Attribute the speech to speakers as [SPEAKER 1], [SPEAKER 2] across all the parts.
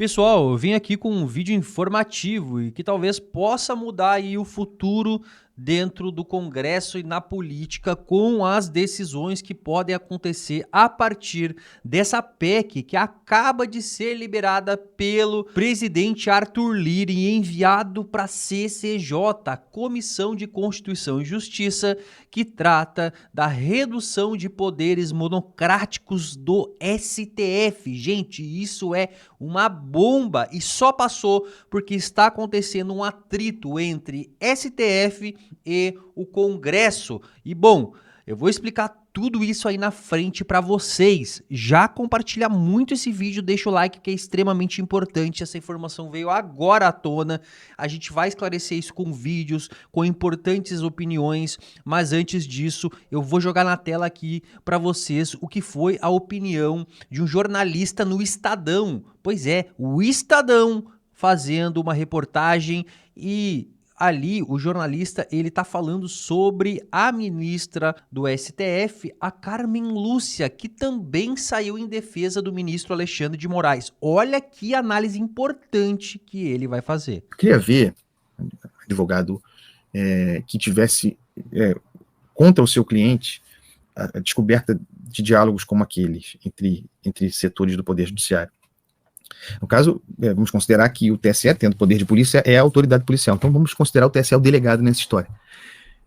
[SPEAKER 1] Pessoal, eu vim aqui com um vídeo informativo e que talvez possa mudar aí o futuro dentro do Congresso e na política com as decisões que podem acontecer a partir dessa PEC que acaba de ser liberada pelo presidente Arthur Lira e enviado para a CCJ, a Comissão de Constituição e Justiça, que trata da redução de poderes monocráticos do STF. Gente, isso é uma bomba e só passou porque está acontecendo um atrito entre STF e o Congresso. E bom, eu vou explicar tudo isso aí na frente para vocês. Já compartilha muito esse vídeo, deixa o like que é extremamente importante. Essa informação veio agora à tona. A gente vai esclarecer isso com vídeos, com importantes opiniões, mas antes disso, eu vou jogar na tela aqui para vocês o que foi a opinião de um jornalista no Estadão. Pois é, o Estadão fazendo uma reportagem e ali o jornalista ele tá falando sobre a ministra do STF, a Carmen Lúcia, que também saiu em defesa do ministro Alexandre de Moraes. Olha que análise importante que ele vai fazer.
[SPEAKER 2] Eu queria ver advogado que tivesse contra o seu cliente a descoberta de diálogos como aqueles entre setores do Poder Judiciário. No caso, vamos considerar que o TSE, tendo poder de polícia, é a autoridade policial. Então vamos considerar o TSE o delegado nessa história.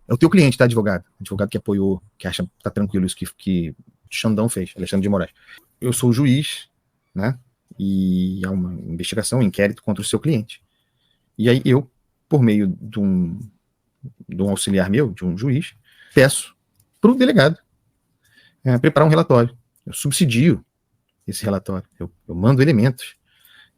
[SPEAKER 2] É o teu cliente, tá, advogado? Advogado que apoiou, que acha que tá tranquilo isso que o Xandão fez, Alexandre de Moraes. Eu sou o juiz, né? E há uma investigação, um inquérito contra o seu cliente. E aí eu, por meio de um auxiliar meu, de um juiz, peço para o delegado preparar um relatório. Eu subsidio esse relatório. Eu mando elementos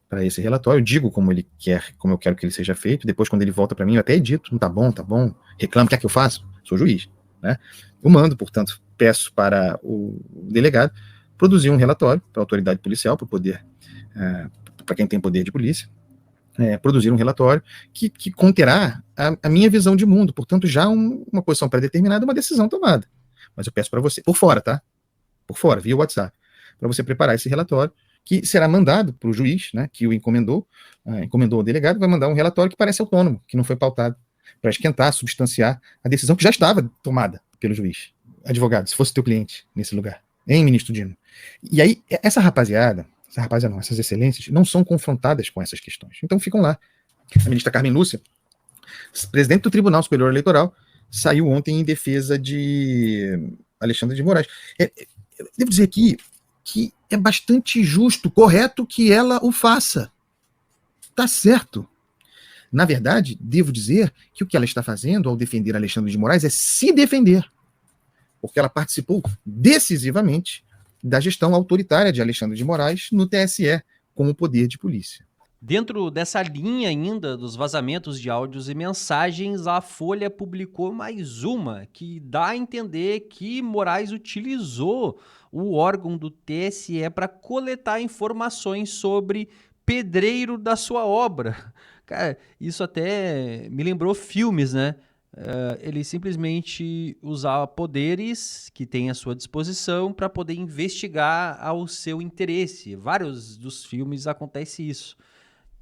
[SPEAKER 2] para esse relatório, eu digo como ele quer, como eu quero que ele seja feito, depois quando ele volta para mim, eu até edito, não tá bom, reclamo, quer que eu faça? Sou juiz, né? Eu mando, portanto, peço para o delegado produzir um relatório para a autoridade policial, para o poder, para quem tem poder de polícia, produzir um relatório que conterá a minha visão de mundo, portanto, já uma posição pré-determinada, uma decisão tomada. Mas eu peço para você, por fora, tá? Por fora, via WhatsApp, para você preparar esse relatório, que será mandado para o juiz, né, que o encomendou ao delegado, vai mandar um relatório que parece autônomo, que não foi pautado, para esquentar, substanciar a decisão que já estava tomada pelo juiz. Advogado, se fosse teu cliente nesse lugar, hein, ministro Dino? E aí, essas excelências não são confrontadas com essas questões. Então ficam lá. A ministra Carmen Lúcia, presidente do Tribunal Superior Eleitoral, saiu ontem em defesa de Alexandre de Moraes. Devo dizer aqui que é bastante justo, correto que ela o faça. Tá certo. Na verdade, devo dizer que o que ela está fazendo ao defender Alexandre de Moraes é se defender, porque ela participou decisivamente da gestão autoritária de Alexandre de Moraes no TSE, como poder de polícia.
[SPEAKER 1] Dentro dessa linha ainda dos vazamentos de áudios e mensagens, a Folha publicou mais uma que dá a entender que Moraes utilizou o órgão do TSE para coletar informações sobre pedreiro da sua obra. Cara, isso até me lembrou filmes, né? Ele simplesmente usava poderes que tem à sua disposição para poder investigar ao seu interesse. Vários dos filmes acontece isso.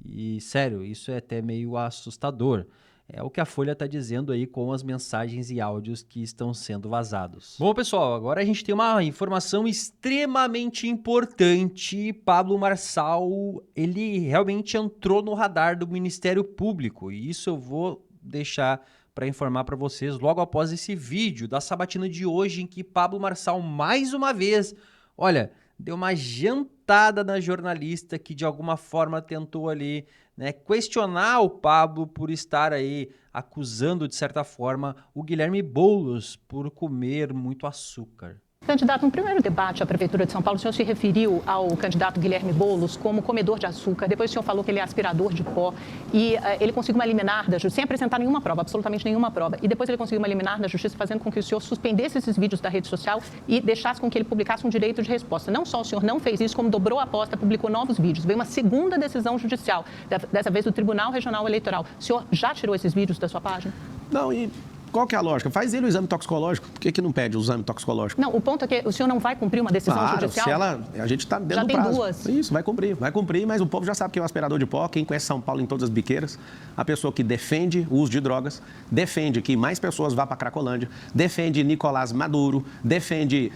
[SPEAKER 1] E, sério, isso é até meio assustador. É o que a Folha está dizendo aí com as mensagens e áudios que estão sendo vazados. Bom, pessoal, agora a gente tem uma informação extremamente importante. Pablo Marçal, ele realmente entrou no radar do Ministério Público. E isso eu vou deixar para informar para vocês logo após esse vídeo da sabatina de hoje, em que Pablo Marçal, mais uma vez, olha, deu uma jantada na jornalista que de alguma forma tentou ali, né, questionar o Pablo por estar aí acusando de certa forma o Guilherme Boulos por comer muito açúcar.
[SPEAKER 3] Candidato, no primeiro debate à Prefeitura de São Paulo, o senhor se referiu ao candidato Guilherme Boulos como comedor de açúcar. Depois o senhor falou que ele é aspirador de pó e ele conseguiu uma liminar da justiça, sem apresentar nenhuma prova, absolutamente nenhuma prova. E depois ele conseguiu uma liminar da justiça fazendo com que o senhor suspendesse esses vídeos da rede social e deixasse com que ele publicasse um direito de resposta. Não só o senhor não fez isso, como dobrou a aposta, publicou novos vídeos. Veio uma segunda decisão judicial, dessa vez do Tribunal Regional Eleitoral. O senhor já tirou esses vídeos da sua página?
[SPEAKER 4] Não, e qual que é a lógica? Faz ele o exame toxicológico. Por que não pede o exame toxicológico?
[SPEAKER 3] Não, o ponto é que o senhor não vai cumprir uma decisão judicial?
[SPEAKER 4] A gente está dentro
[SPEAKER 3] já
[SPEAKER 4] do
[SPEAKER 3] tem
[SPEAKER 4] prazo.
[SPEAKER 3] Duas.
[SPEAKER 4] Isso, vai cumprir, mas o povo já sabe que é o aspirador de pó. Quem conhece São Paulo em todas as biqueiras, a pessoa que defende o uso de drogas, defende que mais pessoas vá para a Cracolândia, defende Nicolás Maduro, defende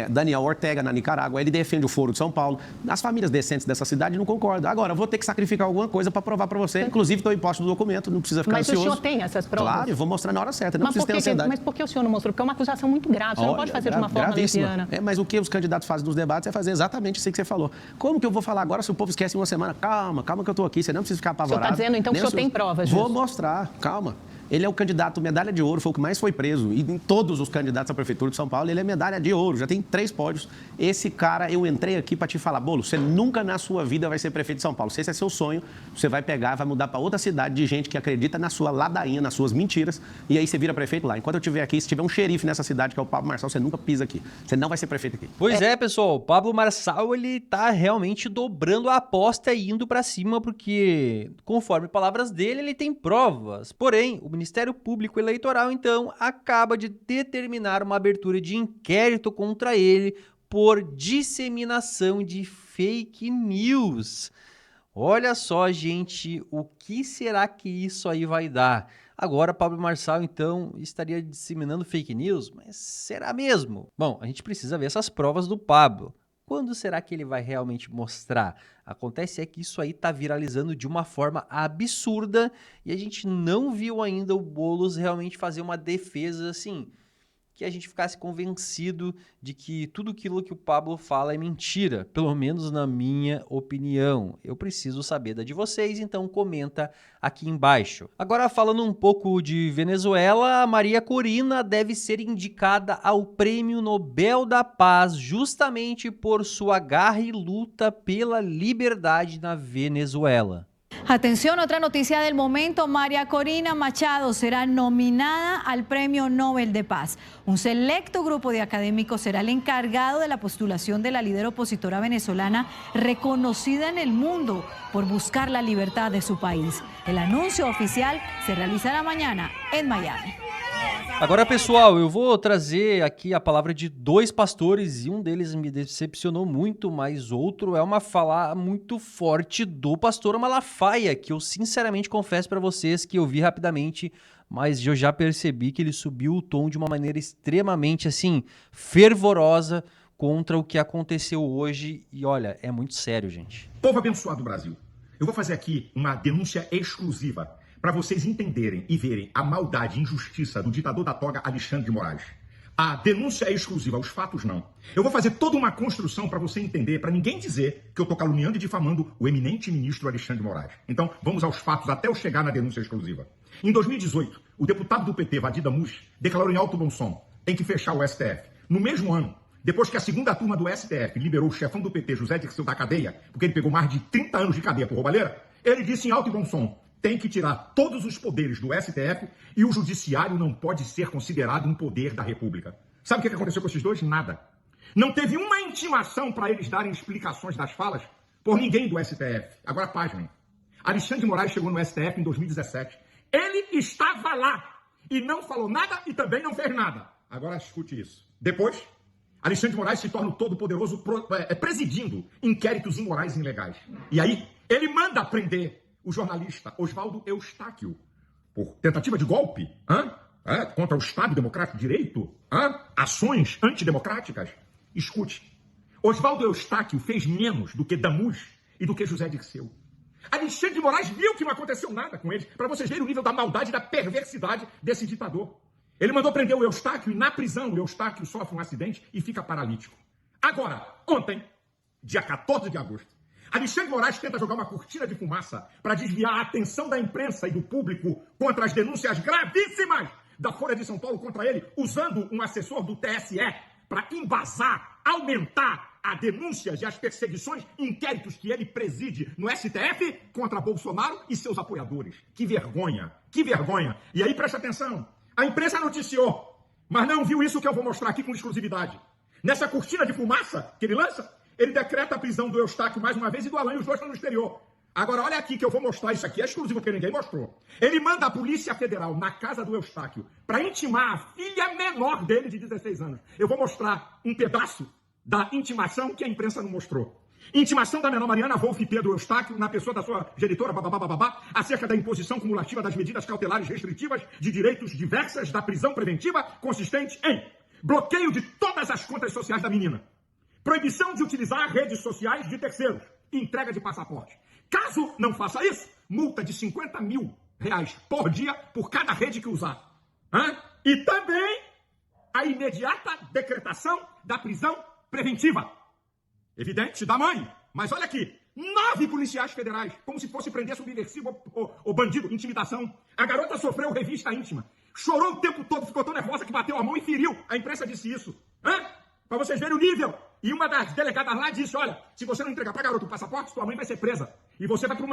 [SPEAKER 4] Daniel Ortega na Nicarágua, ele defende o Foro de São Paulo. As famílias decentes dessa cidade não concordam. Agora, vou ter que sacrificar alguma coisa para provar para você. Inclusive, estou em posse do documento, não precisa ficar ansioso.
[SPEAKER 3] Mas o senhor tem essas provas?
[SPEAKER 4] Claro, eu vou mostrar na hora certa, não precisa ter ansiedade.
[SPEAKER 3] Mas por que o senhor não mostrou? Porque é uma acusação muito grave, o senhor não pode fazer de uma forma leviana.
[SPEAKER 4] Mas o que os candidatos fazem nos debates é fazer exatamente isso que você falou. Como que eu vou falar agora se o povo esquece em uma semana? Calma que eu estou aqui, você não precisa ficar apavorado.
[SPEAKER 3] O senhor está dizendo, então, que o senhor tem provas disso?
[SPEAKER 4] Vou mostrar, calma. Ele é o candidato medalha de ouro, foi o que mais foi preso. E em todos os candidatos à Prefeitura de São Paulo, ele é medalha de ouro, já tem 3 pódios. Esse cara, eu entrei aqui para te falar, Bolo, você nunca na sua vida vai ser prefeito de São Paulo. Se esse é seu sonho, você vai pegar, vai mudar para outra cidade de gente que acredita na sua ladainha, nas suas mentiras, e aí você vira prefeito lá. Enquanto eu estiver aqui, se tiver um xerife nessa cidade, que é o Pablo Marçal, você nunca pisa aqui. Você não vai ser prefeito aqui.
[SPEAKER 1] Pois é, pessoal, o Pablo Marçal, ele tá realmente dobrando a aposta e indo para cima, porque, conforme palavras dele, ele tem provas. Porém, o Ministério Público Eleitoral, então, acaba de determinar uma abertura de inquérito contra ele por disseminação de fake news. Olha só, gente, o que será que isso aí vai dar? Agora, Pablo Marçal, então, estaria disseminando fake news? Mas será mesmo? Bom, a gente precisa ver essas provas do Pablo. Quando será que ele vai realmente mostrar? Acontece é que isso aí tá viralizando de uma forma absurda e a gente não viu ainda o Boulos realmente fazer uma defesa assim, que a gente ficasse convencido de que tudo aquilo que o Pablo fala é mentira, pelo menos na minha opinião. Eu preciso saber da de vocês, então comenta aqui embaixo. Agora, falando um pouco de Venezuela, a Maria Corina deve ser indicada ao Prêmio Nobel da Paz justamente por sua garra e luta pela liberdade na Venezuela.
[SPEAKER 5] Atención, otra noticia del momento. María Corina Machado será nominada al Premio Nobel de Paz. Un selecto grupo de académicos será el encargado de la postulación de la líder opositora venezolana reconocida en el mundo por buscar la libertad de su país. El anuncio oficial se realizará mañana en Miami.
[SPEAKER 1] Agora, pessoal, eu vou trazer aqui a palavra de 2 pastores e um deles me decepcionou muito, mas outro é uma fala muito forte do pastor Malafaia, que eu sinceramente confesso para vocês que eu vi rapidamente, mas eu já percebi que ele subiu o tom de uma maneira extremamente, assim, fervorosa contra o que aconteceu hoje e, olha, é muito sério, gente.
[SPEAKER 6] Povo abençoado do Brasil, eu vou fazer aqui uma denúncia exclusiva para vocês entenderem e verem a maldade e injustiça do ditador da toga Alexandre de Moraes. A denúncia é exclusiva, os fatos não. Eu vou fazer toda uma construção para você entender, para ninguém dizer que eu estou caluniando e difamando o eminente ministro Alexandre de Moraes. Então, vamos aos fatos até eu chegar na denúncia exclusiva. Em 2018, o deputado do PT, Vadida Mus, declarou em alto bom som: tem que fechar o STF. No mesmo ano, depois que a segunda turma do STF liberou o chefão do PT, José Dirceu, da cadeia, porque ele pegou mais de 30 anos de cadeia por roubalheira, ele disse em alto e bom som: tem que tirar todos os poderes do STF e o judiciário não pode ser considerado um poder da República. Sabe o que aconteceu com esses dois? Nada. Não teve uma intimação para eles darem explicações das falas por ninguém do STF. Agora, pasmem. Alexandre de Moraes chegou no STF em 2017. Ele estava lá e não falou nada e também não fez nada. Agora, escute isso. Depois, Alexandre de Moraes se torna o todo-poderoso presidindo inquéritos imorais e ilegais. E aí, ele manda prender o jornalista Oswaldo Eustáquio por tentativa de golpe contra o Estado Democrático de Direito, ações antidemocráticas. Escute, Oswaldo Eustáquio fez menos do que Damus e do que José Dirceu. Alexandre de Moraes viu que não aconteceu nada com eles, para vocês verem o nível da maldade e da perversidade desse ditador. Ele mandou prender o Eustáquio e na prisão o Eustáquio sofre um acidente e fica paralítico. Agora, ontem, dia 14 de agosto, Alexandre de Moraes tenta jogar uma cortina de fumaça para desviar a atenção da imprensa e do público contra as denúncias gravíssimas da Folha de São Paulo contra ele, usando um assessor do TSE para embasar, aumentar as denúncias e as perseguições, inquéritos que ele preside no STF contra Bolsonaro e seus apoiadores. Que vergonha, que vergonha. E aí, presta atenção, a imprensa noticiou, mas não viu isso que eu vou mostrar aqui com exclusividade. Nessa cortina de fumaça que ele lança, ele decreta a prisão do Eustáquio mais uma vez e do Alain, os dois estão no exterior. Agora, olha aqui que eu vou mostrar isso aqui, é exclusivo porque ninguém mostrou. Ele manda a Polícia Federal na casa do Eustáquio para intimar a filha menor dele de 16 anos. Eu vou mostrar um pedaço da intimação que a imprensa não mostrou. Intimação da menor Mariana Wolff Pedro Eustáquio, na pessoa da sua genitora, bababá, acerca da imposição cumulativa das medidas cautelares restritivas de direitos diversas da prisão preventiva, consistente em bloqueio de todas as contas sociais da menina, proibição de utilizar redes sociais de terceiros, entrega de passaporte. Caso não faça isso, multa de R$50 mil por dia por cada rede que usar. E também a imediata decretação da prisão preventiva. Evidente da mãe. Mas olha aqui, 9 policiais federais, como se fosse prender subversivo ou bandido, intimidação. A garota sofreu revista íntima. Chorou o tempo todo, ficou tão nervosa que bateu a mão e feriu. A imprensa disse isso. Para vocês verem o nível. E uma das delegadas lá disse, olha, se você não entregar para a garota o passaporte, sua mãe vai ser presa. E você vai para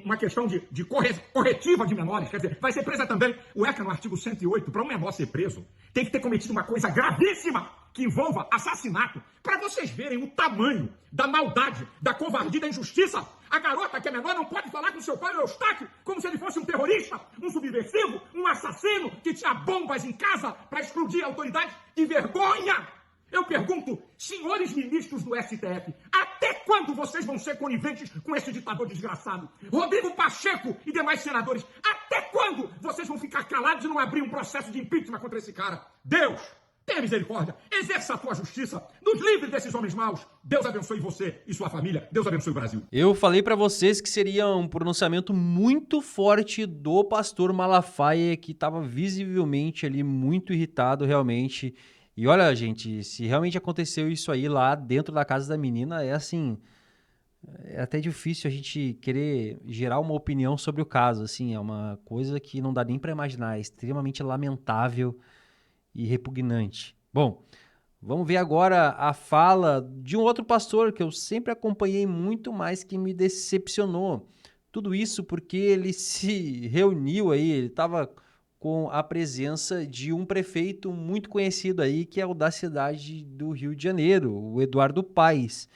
[SPEAKER 6] uma questão de corretiva de menores. Quer dizer, vai ser presa também. O ECA, no artigo 108, para um menor ser preso, tem que ter cometido uma coisa gravíssima que envolva assassinato. Para vocês verem o tamanho da maldade, da covardia, da injustiça. A garota, que é menor, não pode falar com seu pai, o Eustáquio, como se ele fosse um terrorista, um subversivo, um assassino que tinha bombas em casa para explodir a autoridade. Que vergonha! Eu pergunto, senhores ministros do STF, até quando vocês vão ser coniventes com esse ditador desgraçado? Rodrigo Pacheco e demais senadores, até quando vocês vão ficar calados e não abrir um processo de impeachment contra esse cara? Deus, tenha misericórdia, exerça a tua justiça, nos livre desses homens maus. Deus abençoe você e sua família, Deus abençoe o Brasil.
[SPEAKER 1] Eu falei pra vocês que seria um pronunciamento muito forte do pastor Malafaia, que estava visivelmente ali muito irritado realmente. E olha, gente, se realmente aconteceu isso aí lá dentro da casa da menina, é assim, é até difícil a gente querer gerar uma opinião sobre o caso, assim, é uma coisa que não dá nem para imaginar, é extremamente lamentável e repugnante. Bom, vamos ver agora a fala de um outro pastor que eu sempre acompanhei muito, mais que me decepcionou. Tudo isso porque ele se reuniu aí, ele estava com a presença de um prefeito muito conhecido aí, que é o da cidade do Rio de Janeiro, o Eduardo Paes,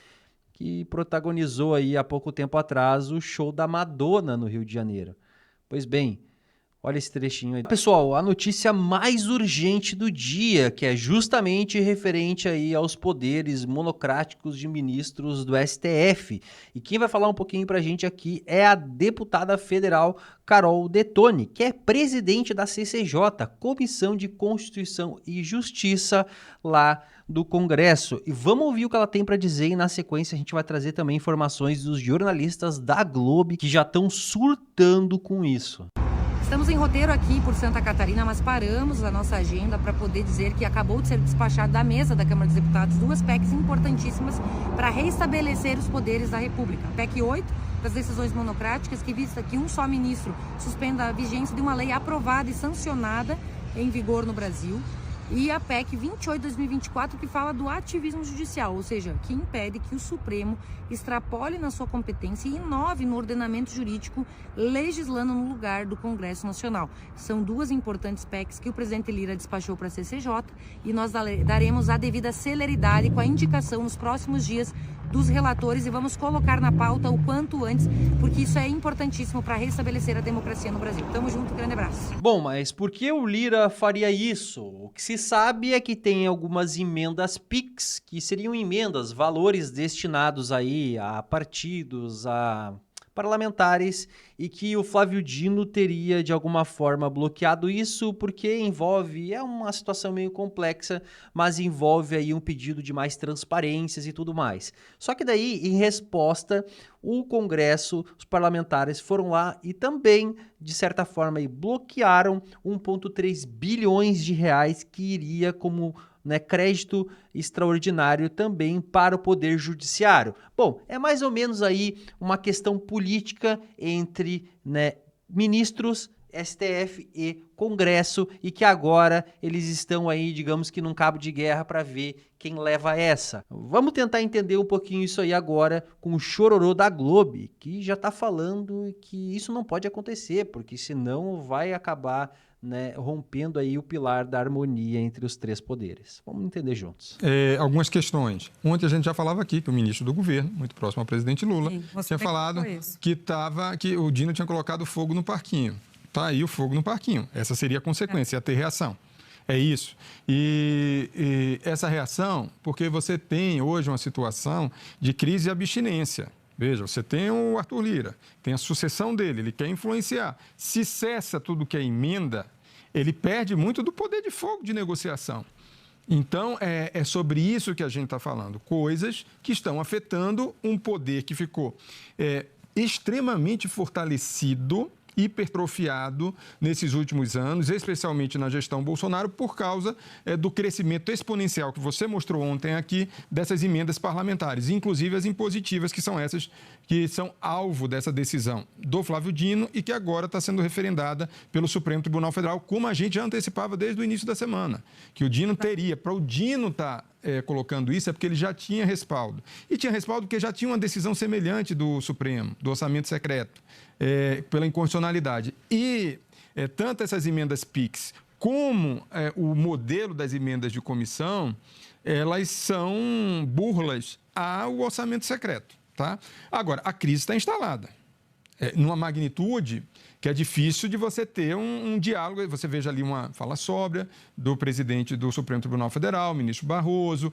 [SPEAKER 1] que protagonizou aí há pouco tempo atrás o show da Madonna no Rio de Janeiro. Pois bem, olha esse trechinho aí. Pessoal, a notícia mais urgente do dia, que é justamente referente aí aos poderes monocráticos de ministros do STF. E quem vai falar um pouquinho pra gente aqui é a deputada federal Carol Detoni, que é presidente da CCJ, Comissão de Constituição e Justiça lá do Congresso. E vamos ouvir o que ela tem para dizer, e na sequência a gente vai trazer também informações dos jornalistas da Globo que já estão surtando com isso.
[SPEAKER 7] Estamos em roteiro aqui por Santa Catarina, mas paramos a nossa agenda para poder dizer que acabou de ser despachado da mesa da Câmara dos Deputados 2 PECs importantíssimas para restabelecer os poderes da República. A PEC 8, das decisões monocráticas, que vista que um só ministro suspenda a vigência de uma lei aprovada e sancionada em vigor no Brasil. E a PEC 28/2024, que fala do ativismo judicial, ou seja, que impede que o Supremo extrapole na sua competência e inove no ordenamento jurídico, legislando no lugar do Congresso Nacional. São duas importantes PECs que o presidente Lira despachou para a CCJ e nós daremos a devida celeridade com a indicação nos próximos dias dos relatores e vamos colocar na pauta o quanto antes, porque isso é importantíssimo para restabelecer a democracia no Brasil. Tamo junto, grande abraço.
[SPEAKER 1] Bom, mas por que o Lira faria isso? O que se sabe é que tem algumas emendas PIX, que seriam emendas, valores destinados aí a partidos, a parlamentares, e que o Flávio Dino teria de alguma forma bloqueado isso porque envolve, é uma situação meio complexa, mas envolve aí um pedido de mais transparências e tudo mais. Só que daí, em resposta, o Congresso, os parlamentares foram lá e também, de certa forma, aí, bloquearam 1,3 bilhões de reais que iria como crédito extraordinário também para o Poder Judiciário. Bom, é mais ou menos aí uma questão política entre ministros, STF e Congresso, e que agora eles estão aí, digamos que num cabo de guerra para ver quem leva essa. Vamos tentar entender um pouquinho isso aí agora com o chororô da Globo, que já está falando que isso não pode acontecer, porque senão vai acabar né, rompendo aí o pilar da harmonia entre os três poderes. Vamos entender juntos.
[SPEAKER 8] Algumas questões. Ontem a gente já falava aqui que o ministro do governo, muito próximo ao presidente Lula, tinha falado que o Dino tinha colocado fogo no parquinho. Tá aí o fogo no parquinho. Essa seria a consequência, ia ter reação. É isso. E essa reação, porque você tem hoje uma situação de crise e abstinência. Veja, você tem o Arthur Lira, tem a sucessão dele, ele quer influenciar. Se cessa tudo que é emenda, ele perde muito do poder de fogo de negociação. Então, é sobre isso que a gente está falando. Coisas que estão afetando um poder que ficou extremamente fortalecido, hipertrofiado nesses últimos anos, especialmente na gestão Bolsonaro, por causa do crescimento exponencial que você mostrou ontem aqui dessas emendas parlamentares, inclusive as impositivas, que são essas que são alvo dessa decisão do Flávio Dino e que agora está sendo referendada pelo Supremo Tribunal Federal, como a gente já antecipava desde o início da semana, que o Dino teria. Para o Dino estar colocando isso é porque ele já tinha respaldo. E tinha respaldo porque já tinha uma decisão semelhante do Supremo, do orçamento secreto, pela inconstitucionalidade. E tanto essas emendas PIX como o modelo das emendas de comissão, elas são burlas ao orçamento secreto. Tá? Agora, a crise está instalada, numa magnitude que é difícil de você ter um diálogo. Você veja ali uma fala sóbria do presidente do Supremo Tribunal Federal, ministro Barroso,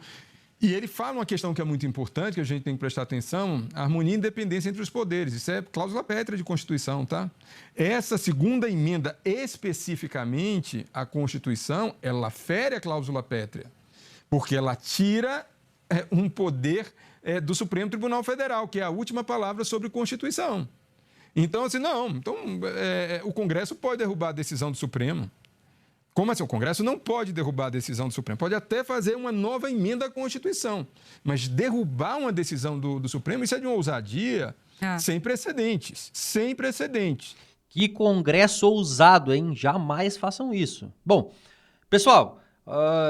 [SPEAKER 8] e ele fala uma questão que é muito importante, que a gente tem que prestar atenção: a harmonia e independência entre os poderes. Isso é cláusula pétrea de Constituição, tá? Essa segunda emenda, especificamente, à Constituição, ela fere a cláusula pétrea, porque ela tira um poder do Supremo Tribunal Federal, que é a última palavra sobre Constituição. Então, assim, o Congresso pode derrubar a decisão do Supremo. Como assim? O Congresso não pode derrubar a decisão do Supremo. Pode até fazer uma nova emenda à Constituição. Mas derrubar uma decisão do Supremo, isso é de uma ousadia sem precedentes. Sem precedentes.
[SPEAKER 1] Que Congresso ousado, hein? Jamais façam isso. Bom, pessoal,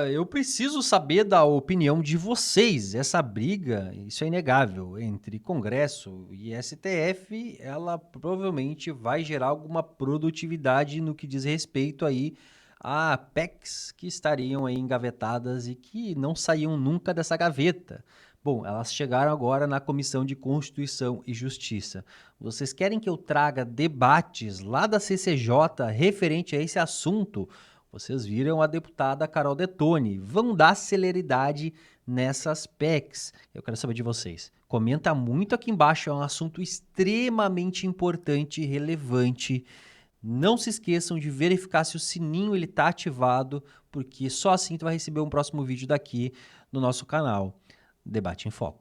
[SPEAKER 1] eu preciso saber da opinião de vocês. Essa briga, isso é inegável, entre Congresso e STF, ela provavelmente vai gerar alguma produtividade no que diz respeito aí a PECs que estariam aí engavetadas e que não saíam nunca dessa gaveta. Bom, elas chegaram agora na Comissão de Constituição e Justiça. Vocês querem que eu traga debates lá da CCJ referente a esse assunto? Vocês viram a deputada Carol Detoni. Vão dar celeridade nessas PECs. Eu quero saber de vocês. Comenta muito aqui embaixo, é um assunto extremamente importante e relevante. Não se esqueçam de verificar se o sininho está ativado, porque só assim tu vai receber um próximo vídeo daqui no nosso canal. Debate em Foco.